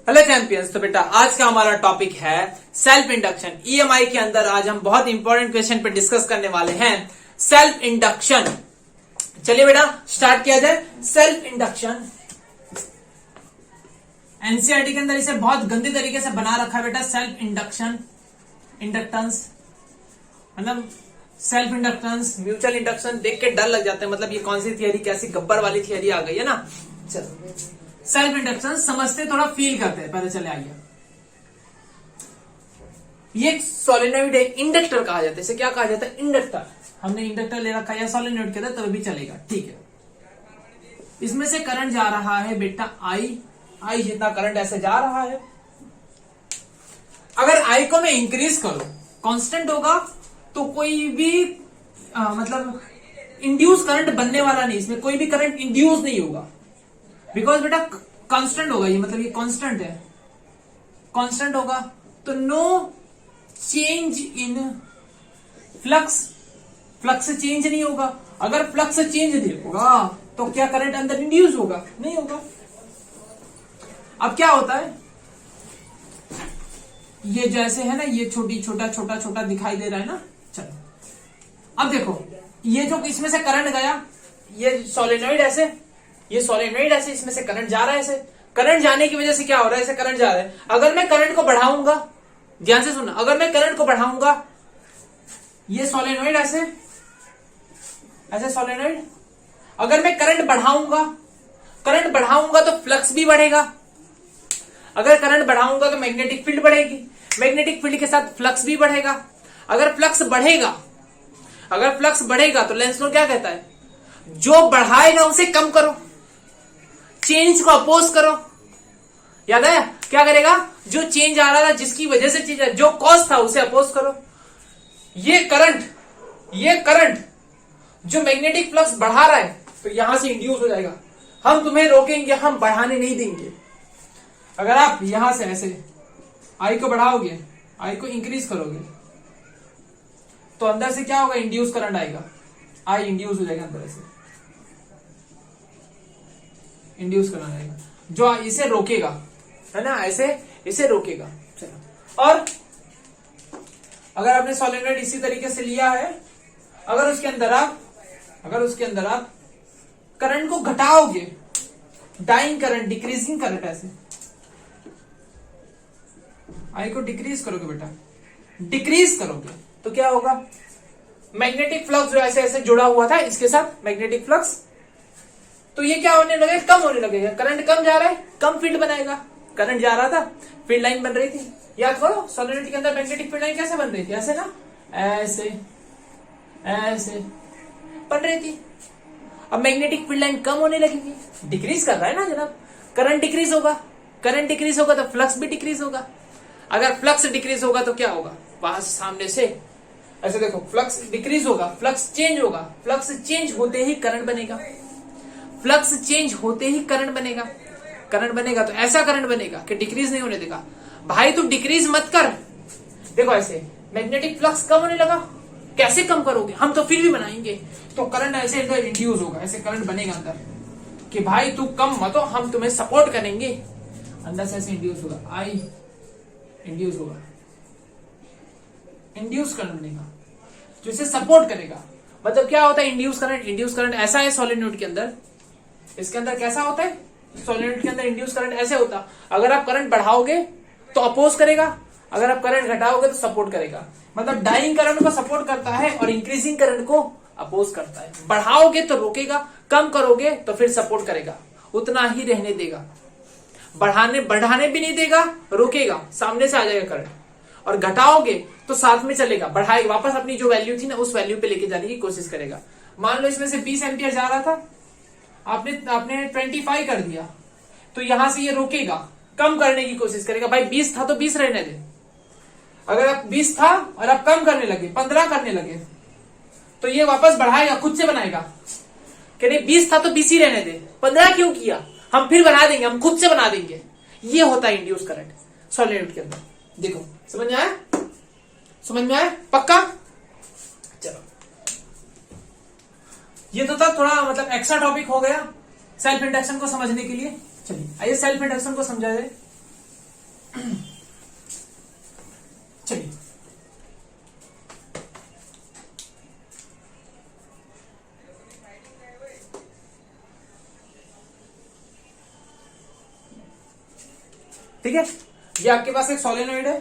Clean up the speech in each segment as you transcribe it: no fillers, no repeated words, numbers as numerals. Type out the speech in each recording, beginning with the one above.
Hello champions. तो बेटा आज का हमारा टॉपिक है सेल्फ इंडक्शन। ईएमआई के अंदर आज हम बहुत इंपॉर्टेंट क्वेश्चन पे डिस्कस करने वाले हैं सेल्फ इंडक्शन। चलिए बेटा स्टार्ट किया जाए। सेल्फ इंडक्शन एनसीईआरटी के अंदर इसे बहुत गंदे तरीके से बना रखा है बेटा। सेल्फ इंडक्शन, इंडक्टेंस मतलब सेल्फ इंडक्टेंस, म्यूचुअल इंडक्शन देख के डर लग जाता है। मतलब ये कौन सी थियरी, कैसी गब्बर वाली थियरी आ गई है ना। चलो सेल्फ इंडक्शन समझते थोड़ा फील करते हैं पहले। चले आइए, ये एक सोलेनोइड है, इंडक्टर कहा जाता है। इसे क्या कहा जाता है? इंडक्टर। हमने इंडक्टर ले रखा है या सोलेनोइड के तो भी चलेगा, ठीक है। इसमें से करंट जा रहा है बेटा आई जितना करंट ऐसे जा रहा है। अगर आई को मैं इंक्रीज करूं, कांस्टेंट होगा तो कोई भी मतलब इंड्यूस करंट बनने वाला नहीं, इसमें कोई भी करंट इंड्यूस नहीं होगा। बिकॉज बेटा कांस्टेंट होगा ये, मतलब ये कांस्टेंट है, कांस्टेंट होगा तो no change in flux, flux change नहीं होगा। अगर फ्लक्स चेंज नहीं होगा तो क्या करंट अंदर इंड्यूस होगा? नहीं होगा। अब क्या होता है, ये जैसे है ना, ये छोटा छोटा दिखाई दे रहा है ना। चलो अब देखो, ये जो इसमें से करंट गया, ये सोलेनोइड ऐसे, ये सोलेनोइड ऐसे, इसमें से करंट जा रहा है। ऐसे करंट जाने की वजह से क्या हो रहा है, ऐसे करंट जा रहा है। अगर मैं करंट को बढ़ाऊंगा, ध्यान से सुनना, अगर मैं करंट को बढ़ाऊंगा, ये सोलेनोइड ऐसे ऐसे सोलेनोइड, अगर मैं करंट बढ़ाऊंगा तो फ्लक्स भी बढ़ेगा। अगर करंट बढ़ाऊंगा तो मैग्नेटिक फील्ड बढ़ेगी, मैग्नेटिक फील्ड के साथ फ्लक्स भी बढ़ेगा। अगर फ्लक्स बढ़ेगा तो लेंस लॉ क्या कहता है? जो बढ़ाएगा उसे कम करो, चेंज को अपोज करो। याद है क्या करेगा? जो चेंज आ रहा था, जिसकी वजह से चेंज, जो कॉज था उसे अपोज करो। ये करंट जो मैग्नेटिक फ्लक्स बढ़ा रहा है तो यहां से इंड्यूस हो जाएगा। हम तुम्हें रोकेंगे, हम बढ़ाने नहीं देंगे। अगर आप यहां से ऐसे आई को बढ़ाओगे, आई को इंक्रीज करोगे तो अंदर से क्या होगा? इंड्यूस करंट आएगा, आई इंड्यूस हो जाएगा अंदर से, इंड्यूस करना आएगा जो इसे रोकेगा, है ना, ऐसे इसे रोकेगा। चलो, और अगर आपने सोलेनोइड इसी तरीके से लिया है, अगर उसके अंदर आप करंट को घटाओगे, डाइंग करंट, डिक्रीजिंग करंट, ऐसे आई को डिक्रीज करोगे बेटा, डिक्रीज करोगे तो क्या होगा? मैग्नेटिक फ्लक्स जो ऐसे ऐसे जुड़ा हुआ था इसके साथ, मैग्नेटिक फ्लक्स, तो ये क्या होने लगेगा? कम होने लगेगा। करंट कम जा रहा है, कम फील्ड बनाएगा। करंट जा रहा था, फील्ड लाइन बन रही थी। याद करो सोलेनोइड के अंदर मैग्नेटिक फील्ड लाइन कैसे बन रही थी? ऐसे ना, ऐसे बन रही थी। अब मैग्नेटिक फील्ड लाइन कम होने लगेगी, डिक्रीज कर रहा है ना जनाब। करंट डिक्रीज होगा तो फ्लक्स भी डिक्रीज होगा। अगर फ्लक्स डिक्रीज होगा तो क्या होगा? वहां से सामने से ऐसे देखो, फ्लक्स डिक्रीज होगा, फ्लक्स चेंज होगा, फ्लक्स चेंज होते ही करंट बनेगा, फ्लक्स चेंज होते ही करंट बनेगा तो ऐसा करंट बनेगा कि डिक्रीज नहीं होने देगा। भाई तू डिक्रीज मत कर। देखो ऐसे मैग्नेटिक फ्लक्स कम होने लगा, कैसे कम करोगे? हम तो फिर भी बनाएंगे, तो करंट ऐसे अंदर इंड्यूस होगा, ऐसे करंट बनेगा अंदर कि भाई तू कम मत हो, हम तुम्हें सपोर्ट करेंगे। अंदर से ऐसे इंड्यूस होगा, आई इंड्यूस होगा, इंड्यूस करंट बनेगा जो इसे सपोर्ट करेगा। मतलब क्या होता है इंड्यूस करंट ऐसा है सोलेनोइड के अंदर। इसके अंदर कैसा होता है? सोलेनोइड के अंदर इंड्यूस करंट ऐसे होता, अगर आप करंट बढ़ाओगे तो अपोज करेगा, अगर आप करंट घटाओगे तो सपोर्ट करेगा। मतलब डाइंग करंट को सपोर्ट करता है और इंक्रीजिंग करंट को अपोज करता है। बढ़ाओगे तो रोकेगा, कम करोगे तो फिर सपोर्ट करेगा, उतना ही रहने देगा। बढ़ाने भी नहीं देगा, रोकेगा, सामने से आ जाएगा करंट। और घटाओगे तो साथ में चलेगा, बढ़ाएगा, वापस अपनी जो वैल्यू थी ना उस वैल्यू पे लेके जाने की कोशिश करेगा। मान लो इसमें से 20 एम्पियर जा रहा था, आपने 25 कर दिया, तो यहां से ये रोकेगा, कम करने की कोशिश करेगा। भाई 20 था तो 20 रहने दे। अगर आप 20 था और आप कम करने लगे, 15 करने लगे, तो ये वापस बढ़ाएगा, खुद से बनाएगा कि नहीं 20 था तो 20 ही रहने दे, 15 क्यों किया, हम फिर बना देंगे, हम खुद से बना देंगे। ये होता है इंड्यूस करंट सोलेनोइड के अंदर। देखो समझ में आया पक्का? चलो ये तो था थोड़ा मतलब एक्स्ट्रा टॉपिक हो गया सेल्फ इंडक्शन को समझने के लिए। चलिए आइए सेल्फ इंडक्शन को समझा जाए। ठीक है, ये आपके पास एक सोलेनोइड है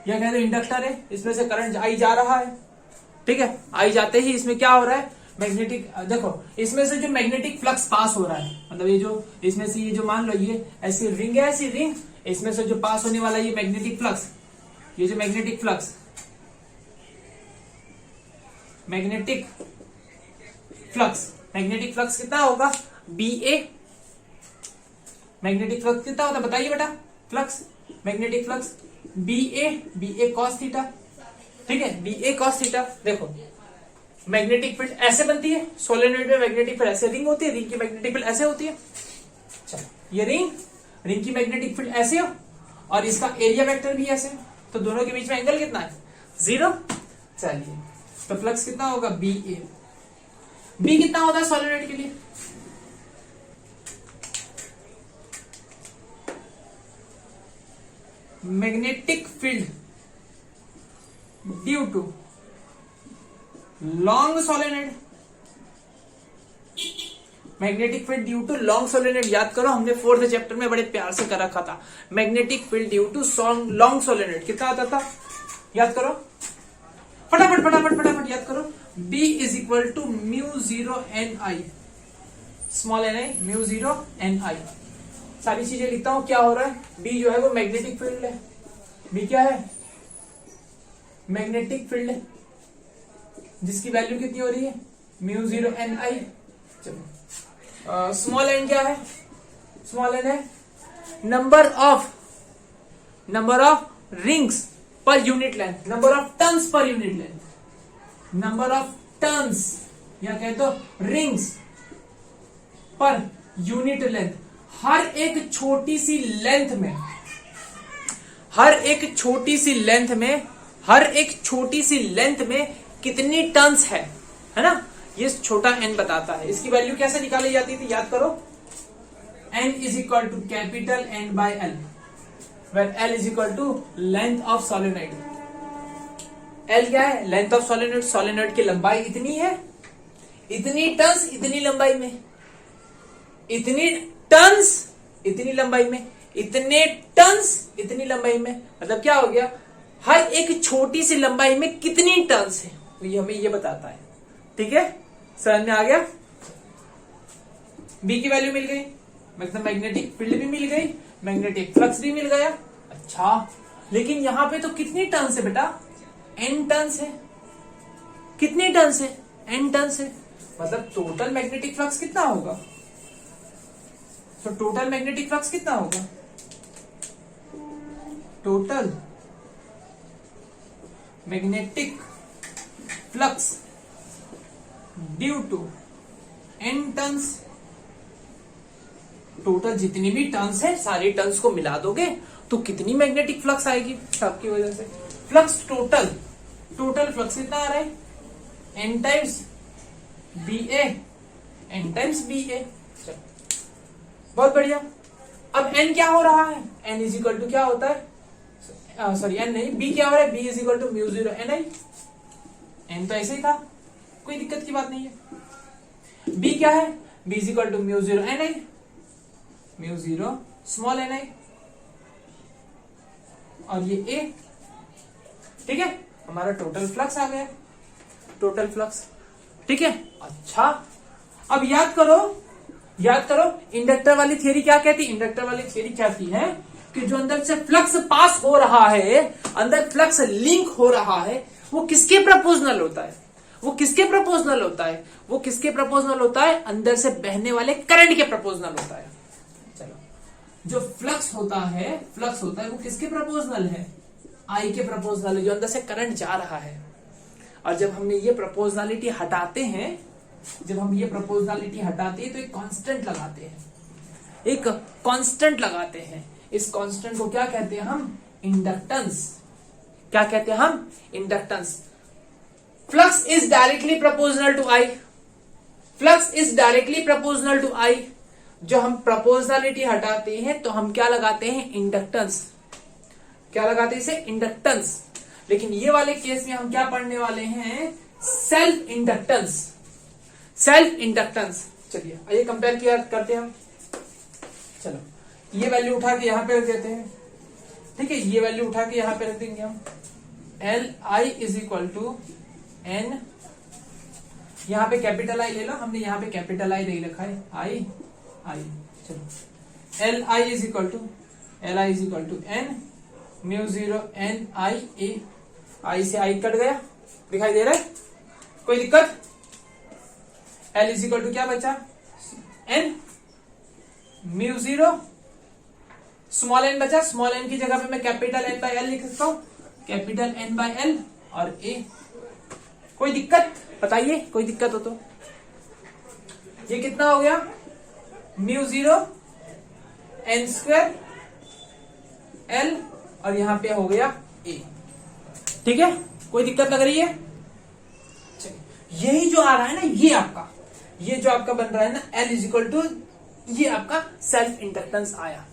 या कहते इंडक्टर है, इसमें से करंट आई जा रहा है, ठीक है। आई जाते ही इसमें क्या हो रहा है, मैग्नेटिक, देखो इसमें से जो मैग्नेटिक फ्लक्स पास हो रहा है, मतलब ये जो इसमें से ये जो मान लो ये ऐसी रिंग है, ऐसी रिंग, इसमें से जो पास होने वाला ये मैग्नेटिक फ्लक्स, ये जो मैग्नेटिक फ्लक्स कितना होगा, बी ए। मैग्नेटिक फ्लक्स कितना होता है बताइए बेटा, फ्लक्स, मैग्नेटिक फ्लक्स बी ए कॉस थीटा, ठीक है, बी ए कॉस थीटा। देखो मैग्नेटिक फील्ड ऐसे बनती है, सोलेनोइड में मैग्नेटिक फील्ड ऐसे रिंग होती है, रिंग की मैग्नेटिक फील्ड ऐसे होती है। चलो ये रिंग की मैग्नेटिक फील्ड ऐसे हो और इसका एरिया वेक्टर भी ऐसे, तो दोनों के बीच में एंगल कितना है, 0। चलिए तो फ्लक्स कितना होगा, बी ए। बी कितना होता है सोलेनोइड के लिए, magnetic field due to long solenoid, magnetic field due to long solenoid. याद करो हमने 4th चैप्टर में बड़े प्यार से कर रखा था, magnetic field due to long solenoid कितना आता था, याद करो फटाफट याद करो, B is equal to μ0 ni, small N I, μ0 ni। सारी चीजें लिखता हूं, क्या हो रहा है, B जो है वो मैग्नेटिक फील्ड है, B क्या है, मैग्नेटिक फील्ड है, जिसकी वैल्यू कितनी हो रही है, μ0 ni। चलो स्मॉल एन क्या है, स्मॉल एन है number of rings per unit length, number of turns per unit length, number of turns या कह दो रिंग्स पर यूनिट लेंथ। हर एक छोटी सी लेंथ में, हर एक छोटी सी लेंथ में कितनी टर्न्स है ना, ये छोटा n बताता है। इसकी वैल्यू कैसे निकाली जाती थी, याद करो, n is equal to capital N by L, where L is equal to length of solenoid. L क्या है, लेंथ ऑफ सोलेनोइड, सोलेनोइड की लंबाई इतनी है, इतनी टर्न्स इतनी लंबाई में, इतनी टर्न्स इतनी लंबाई में, इतने टर्न्स इतनी लंबाई में, मतलब क्या हो गया, हर एक छोटी सी लंबाई में कितनी टर्न्स है, तो ये हमें ये बताता है। ठीक है, समझ में आ गया। बी की वैल्यू मिल गई, मतलब मैग्नेटिक फील्ड भी मिल गई, मैग्नेटिक फ्लक्स भी मिल गया। अच्छा, लेकिन यहां पे तो कितनी टर्न्स है बेटा, n टर्न्स है। कितनी टर्न्स है, n टर्न्स है, मतलब टोटल मैग्नेटिक फ्लक्स कितना होगा, तो टोटल मैग्नेटिक फ्लक्स कितना होगा, total magnetic flux due to n turns, total जितनी भी टर्न्स है सारी टर्न्स को मिला दोगे तो कितनी मैग्नेटिक फ्लक्स आएगी सबकी वजह से। फ्लक्स टोटल फ्लक्स कितना आ रहा है, n टाइम्स बी ए, n टाइम्स बी ए। बहुत बढ़िया। अब n क्या हो रहा है, n इज इक्वल टू क्या होता है, सॉरी n नहीं, b क्या हो रहा है, b is equal to μ0 ni। n तो ऐसे ही था, कोई दिक्कत की बात नहीं है। b क्या है, b is equal to μ0 ni, μ0 small ni, और ये a। ठीक है, हमारा टोटल फ्लक्स आ गया, टोटल फ्लक्स। ठीक है, अच्छा अब याद करो इंडक्टर वाली थियरी क्या कहती है, इंडक्टर वाली थियरी कहती है कि जो अंदर से फ्लक्स पास हो रहा है, अंदर फ्लक्स लिंक हो रहा है, वो किसके प्रपोजनल होता है, वो किसके प्रपोजनल होता है, वो किसके प्रपोजनल होता है, अंदर से बहने वाले करंट के प्रपोजनल होता है। चलो, जो फ्लक्स होता है वो किसके प्रपोजनल है, आई के प्रपोजनल है, जो अंदर से करंट जा रहा है। और जब हमने ये प्रपोजनलिटी हटाते हैं, तो एक कांस्टेंट लगाते हैं, इस कांस्टेंट को क्या कहते हैं हम, इंडक्टेंस। क्या कहते हैं हम, inductance. Flux is directly proportional to I, जो हम प्रोपोर्शनलिटी हटाते हैं तो हम क्या लगाते हैं, इंडक्टेंस। क्या लगाते हैं इसे, इंडक्टेंस। लेकिन ये वाले केस में हम क्या पढ़ने वाले हैं, सेल्फ इंडक्टेंस। चलिए आइए कंपेयर किया करते हैं हम। चलो ये वैल्यू उठा के यहां पे रख देते हैं, ठीक है, ये वैल्यू उठा के यहां पे रख देंगे हम। L I is equal to N, यहां पे कैपिटल आई ले लो, हमने यहां पे कैपिटल आई ले रखा है, आई आई, चलो L I is equal to N mu zero N I A, I से आई कट गया, दिखाई दे रहा है, कोई दिक्कत? एल इज इक्वल टू क्या बचा, N mu zero, small N बचा, स्मॉल एन की जगह पे मैं कैपिटल एन बाय एल लिख सकता हूं, कैपिटल एन बाय एल और ए। कोई दिक्कत बताइए, कोई दिक्कत हो तो? ये कितना हो गया, mu zero N square L और यहां पे हो गया ए, ठीक है, कोई दिक्कत लग रही है? चलिए, यही जो आ रहा है ना, ये जो आपका बन रहा है ना, एल इज इक्वल टू, ये आपका सेल्फ इंडक्टेंस आया।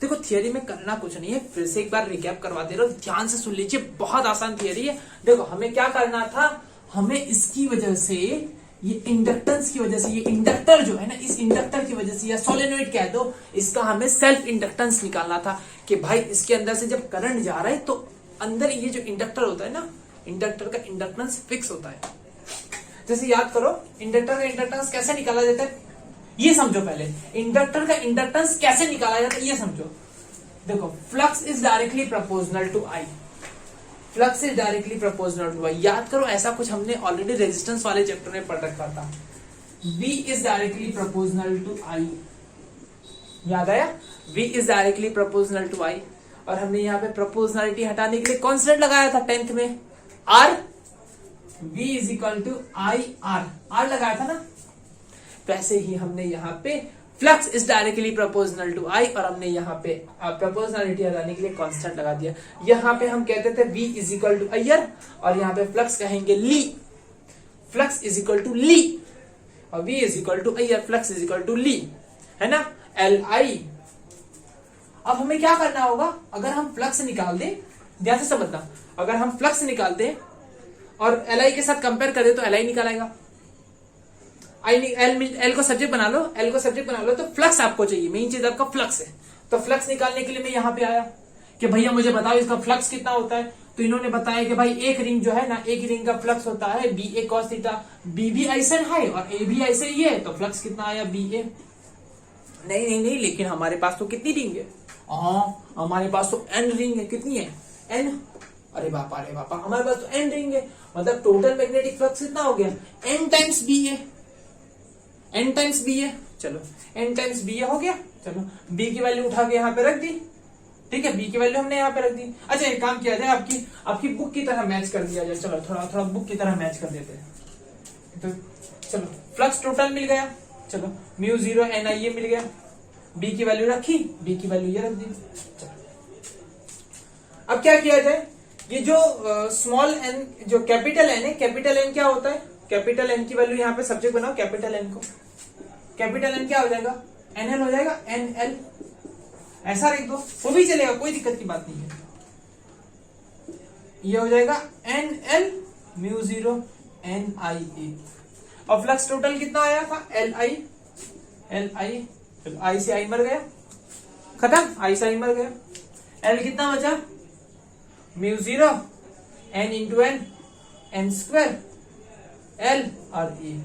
देखो थियरी में करना कुछ नहीं है, फिर से एक बार रिकैप करवा दे रहा हूं, ध्यान से सुन लीजिए, बहुत आसान थियरी है। देखो हमें क्या करना था, हमें इसकी वजह से, ये इंडक्टेंस की वजह से, ये इंडक्टर जो है ना, इस इंडक्टर की वजह से, या सोलेनोइड कह दो, इसका हमें सेल्फ इंडक्टेंस निकालना था कि भाई इसके अंदर से जब करंट जा रहा है तो अंदर ये जो इंडक्टर होता है ना, इंडक्टर का इंडक्टेंस फिक्स होता है। जैसे याद करो, इंडक्टर का इंडक्टेंस कैसे निकाला जाता है, ये समझो पहले, इंडक्टर का इंडक्टेंस कैसे निकाला जाता है ये समझो। देखो flux is directly proportional to I, flux is directly proportional to I, याद करो ऐसा कुछ हमने ऑलरेडी रेजिस्टेंस वाले चैप्टर में पढ़ रखा था। V is directly proportional to I, याद आया, V is directly proportional to I, और हमने यहाँ पे प्रोपोर्शनलिटी हटाने के लिए कॉन्स्टेंट लगाया था 10th में, R, V is equal to I R लगाया था ना। वैसे ही हमने यहाँ पे flux is directly proportional to I, और हमने यहाँ पे प्रोपोर्शनलिटी हटाने के लिए कांस्टेंट लगा दिया। यहाँ पे हम कहते थे V is equal to I R, और यहाँ पे फ्लक्स कहेंगे L I, flux is equal to L I, और V is equal to I R, flux is equal to L I, है ना, एल आई। अब हमें क्या करना होगा, अगर हम फ्लक्स निकाल दें, ध्यान से समझना, अगर हम फ्लक्स निकाल दें और एल आई के साथ कंपेयर करें तो एल आई निकाल आएगा, एल को सब्जेक्ट बना लो, एल को सब्जेक्ट बना लो, तो फ्लक्स आपको चाहिए, मेन चीज आपका फ्लक्स है। तो फ्लक्स निकालने के लिए मैं यहाँ पे आया कि भैया मुझे बताओ इसका फ्लक्स कितना होता है, तो इन्होंने बताया कि भाई एक रिंग जो है ना, एक रिंग का फ्लक्स होता है बी ए कॉस थीटा, बी भी ऐसे है और ए भी ऐसे ही है, तो फ्लक्स कितना आया बी ए। नहीं नहीं नहीं, लेकिन हमारे पास तो कितनी रिंग है, हमारे पास तो एन रिंग है, कितनी है, एन, अरे बापा हमारे पास तो एन रिंग है, मतलब टोटल मैग्नेटिक फ्लक्स कितना हो गया, एन टाइम्स बी ए, एन टाइम्स बी ए, चलो एन टाइम्स बी ए हो गया। चलो बी की वैल्यू उठा के यहाँ पे रख दी, ठीक है, बी की वैल्यू हमने यहाँ पे रख दी। अच्छा एक काम किया जाए, आपकी बुक की तरह मैच कर दिया जाए, चलो थोड़ा बुक की तरह मैच कर देते हैं। तो चलो फ्लक्स टोटल मिल गया, चलो म्यू जीरो एन आई ए मिल गया, बी की वैल्यू रखी, बी की वैल्यू ये रख दी। चलो अब क्या किया जाए, ये जो स्मॉल एन, जो कैपिटल एन है, कैपिटल एन क्या होता है, कैपिटल एन की वैल्यू यहाँ पे सब्जेक्ट बनाओ, कैपिटल एन को, कैपिटल एन क्या हो जाएगा, एन एल हो जाएगा, एन एल ऐसा रख दो, वो भी चलेगा, कोई दिक्कत की बात नहीं है। ये हो जाएगा N L mu zero N I A, और फ्लक्स टोटल कितना आया था, एल आई, आई से आई मर गया, खत्म, आई से आई मर गया, एल कितना बचा, mu zero N into N, N square L और ए।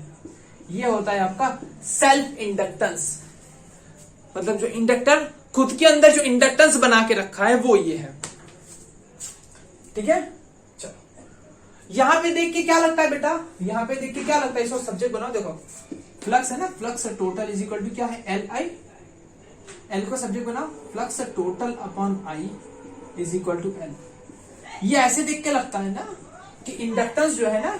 ये होता है आपका सेल्फ इंडक्टेंस, मतलब जो इंडक्टर खुद के अंदर जो इंडक्टेंस बना के रखा है वो ये है, ठीक है। चलो यहां पे देख के क्या लगता है बेटा, यहां पे देख के क्या लगता है, इसको सब्जेक्ट बनाओ, देखो फ्लक्स है ना, flux total is equal to क्या है, एल आई, एल को सब्जेक्ट बनाओ, flux total upon I is equal to L. ये ऐसे देख के लगता है ना कि इंडक्टेंस जो है ना,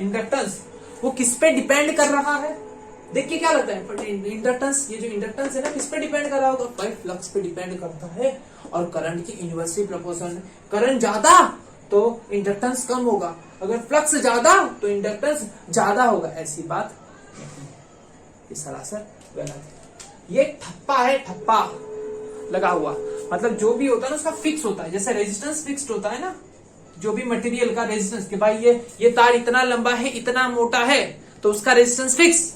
इंडक्टेंस वो किस पे डिपेंड कर रहा है, देख के क्या लगता है, इंडक्टेंस, ये जो इंडक्टेंस है ना किस पे डिपेंड कर रहा होगा, भाई फ्लक्स पे डिपेंड करता है, और करंट की इनवर्सली प्रोपोर्शनल, करंट ज्यादा तो इंडक्टेंस कम होगा, अगर फ्लक्स ज्यादा तो इंडक्टेंस ज्यादा होगा, ऐसी बात नहीं, ये सरासर गलत है। ये ठप्पा है, ठप्पा लगा हुआ, मतलब जो भी होता है ना उसका फिक्स होता है, जैसे रेजिस्टेंस फिक्स्ड होता है ना, जो भी मटेरियल का रेजिस्टेंस, कि भाई ये तार इतना लंबा है, इतना मोटा है, तो उसका रेजिस्टेंस फिक्स,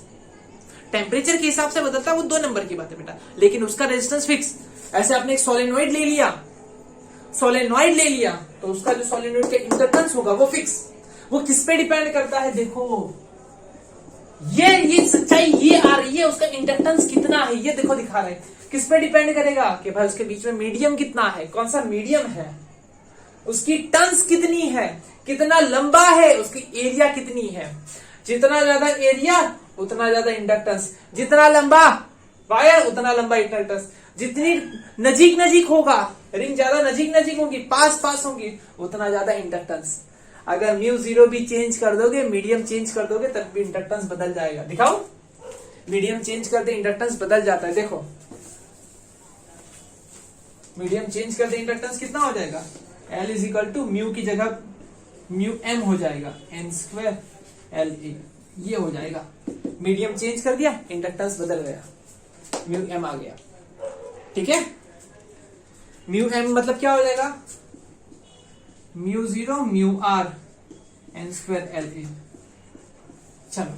टेम्परेचर के हिसाब से बदलता है वो 2 नंबर की बात है बेटा, लेकिन उसका रेजिस्टेंस फिक्स। ऐसे आपने एक सोलेनॉइड ले लिया, तो उसका जो सोलेनॉइड का इंडक्टेंस होगा वो फिक्स। वो किस पे डिपेंड करता है, देखो ये सच्चाई ये आ रही है, उसका इंडक्टेंस कितना है ये देखो दिखा रहे हैं। किस पे डिपेंड करेगा कि भाई उसके बीच में मीडियम कितना है, कौन सा मीडियम है, उसकी टर्न्स कितनी है, कितना लंबा है, उसकी एरिया कितनी है। जितना ज्यादा एरिया उतना ज्यादा इंडक्टेंस, जितना लंबा वायर उतना लंबा इंडक्टेंस, जितनी नजीक होगा रिंग, ज्यादा नजीक होगी, पास होगी, उतना ज्यादा इंडक्टेंस। अगर μ0 भी चेंज कर दोगे, मीडियम चेंज कर दोगे, तब भी इंडक्टेंस बदल जाएगा। दिखाओ, मीडियम चेंज करते इंडक्टेंस बदल जाता है। देखो मीडियम चेंज करते इंडक्टेंस कितना हो जाएगा, L is equal to mu की जगह μm हो जाएगा, n² LA ये हो जाएगा। मीडियम चेंज कर दिया, इंडक्टेंस बदल गया, μm आ गया। ठीक है, μm मतलब क्या हो जाएगा, μ0 μr n² LA। चलो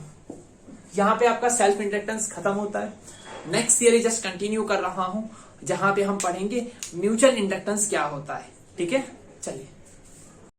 यहां पे आपका सेल्फ इंडक्टेंस खत्म होता है। नेक्स्ट थियरी जस्ट कंटिन्यू कर रहा हूं, जहां पे हम पढ़ेंगे म्यूचुअल इंडक्टेंस क्या होता है। ठीक है, चलिए।